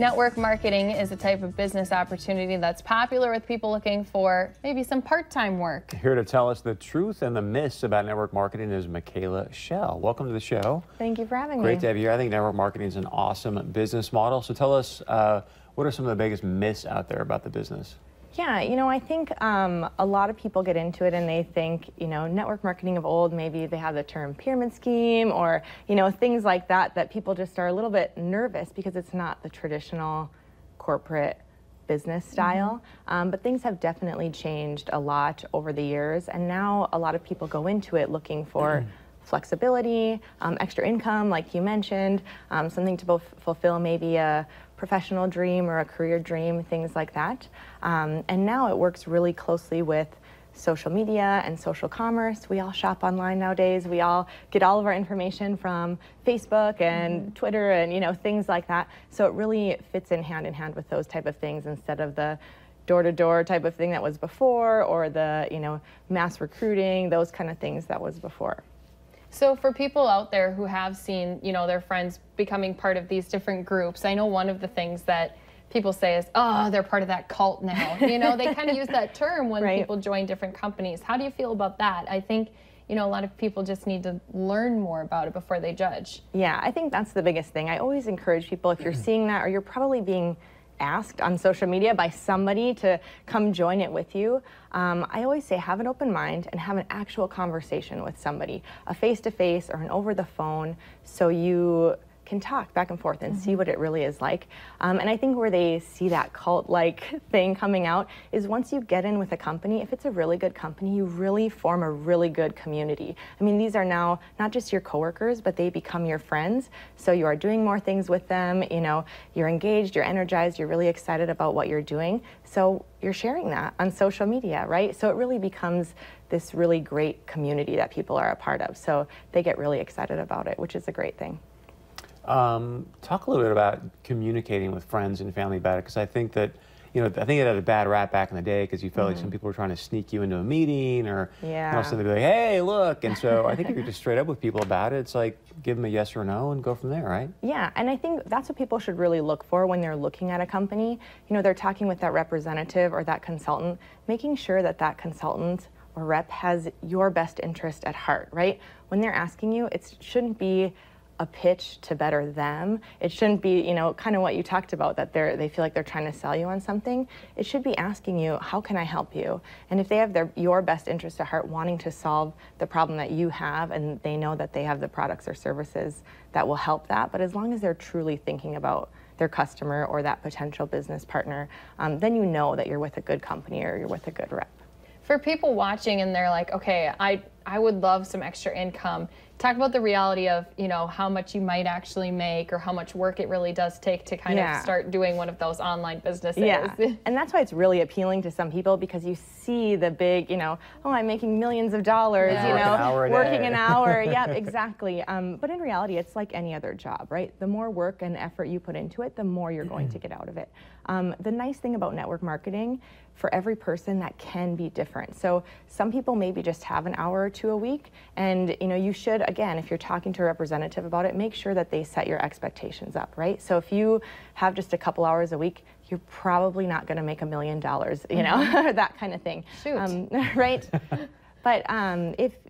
Network marketing is a type of business opportunity that's popular with people looking for maybe some part-time work. Here to tell us the truth and the myths about network marketing is Michaela Schell. Welcome to the show. Thank you for having me. Great to have you here. I think network marketing is an awesome business model. So tell us, what are some of the biggest myths out there about the business? Yeah, I think a lot of people get into it and they think, network marketing of old, maybe they have the term pyramid scheme or, things like that people just are a little bit nervous because it's not the traditional corporate business style. But things have definitely changed a lot over the years, and now a lot of people go into it looking for flexibility, extra income, like you mentioned, something to both fulfill maybe a professional dream or a career dream, things like that. And now it works really closely with social media and social commerce. We all shop online nowadays. We all get all of our information from Facebook and Twitter and things like that. So it really fits in hand with those type of things instead of the door-to-door type of thing that was before, or the mass recruiting, those kind of things that was before. So for people out there who have seen, their friends becoming part of these different groups, I know one of the things that people say is, oh, they're part of that cult now. They kind of use that term when people join different companies. How do you feel about that? I think, a lot of people just need to learn more about it before they judge. Yeah, I think that's the biggest thing. I always encourage people, if you're seeing that, or you're probably being asked on social media by somebody to come join it with you, I always say have an open mind and have an actual conversation with somebody, a face-to-face or an over the phone, so you can talk back and forth and see what it really is like. And I think where they see that cult-like thing coming out is once you get in with a company, if it's a really good company, you really form a really good community. I mean, these are now not just your coworkers, but they become your friends. So you are doing more things with them, you're engaged, you're energized, you're really excited about what you're doing. So you're sharing that on social media, right? So it really becomes this really great community that people are a part of. So they get really excited about it, which is a great thing. Talk a little bit about communicating with friends and family about it, because I think that, I think it had a bad rap back in the day because you felt like some people were trying to sneak you into a meeting, or something like, hey, look. And so I think if you're just straight up with people about it, it's like give them a yes or no and go from there, right? Yeah, and I think that's what people should really look for when they're looking at a company. They're talking with that representative or that consultant, making sure that that consultant or rep has your best interest at heart, right? When they're asking you, it shouldn't be a pitch to better them. It shouldn't be, kind of what you talked about, that they feel like they're trying to sell you on something. It should be asking you, how can I help you? And if they have your best interest at heart, wanting to solve the problem that you have, and they know that they have the products or services that will help that, but as long as they're truly thinking about their customer or that potential business partner, then you know that you're with a good company or you're with a good rep. For people watching and they're like, okay, I would love some extra income, talk about the reality of, how much you might actually make or how much work it really does take to kind of start doing one of those online businesses. Yeah, and that's why it's really appealing to some people, because you see the big, oh, I'm making millions of dollars, working an hour. Yeah, exactly. But in reality, it's like any other job, right? The more work and effort you put into it, the more you're going to get out of it. The nice thing about network marketing, for every person, that can be different. So some people maybe just have an hour or two a week, and you should, again, if you're talking to a representative about it, make sure that they set your expectations up, right? So if you have just a couple hours a week, you're probably not going to make $1 million, that kind of thing. Shoot. Right? But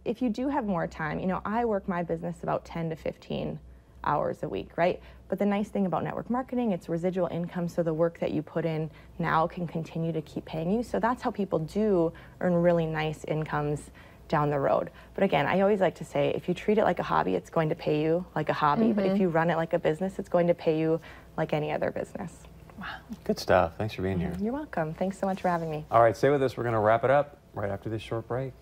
if you do have more time, I work my business about 10 to 15 hours a week, right? But the nice thing about network marketing, it's residual income, so the work that you put in now can continue to keep paying you. So that's how people do earn really nice incomes down the road. But again, I always like to say, if you treat it like a hobby, it's going to pay you like a hobby. But if you run it like a business, it's going to pay you like any other business. Wow. Good stuff. Thanks for being here. You're welcome. Thanks so much for having me. All right, stay with us. We're going to wrap it up right after this short break.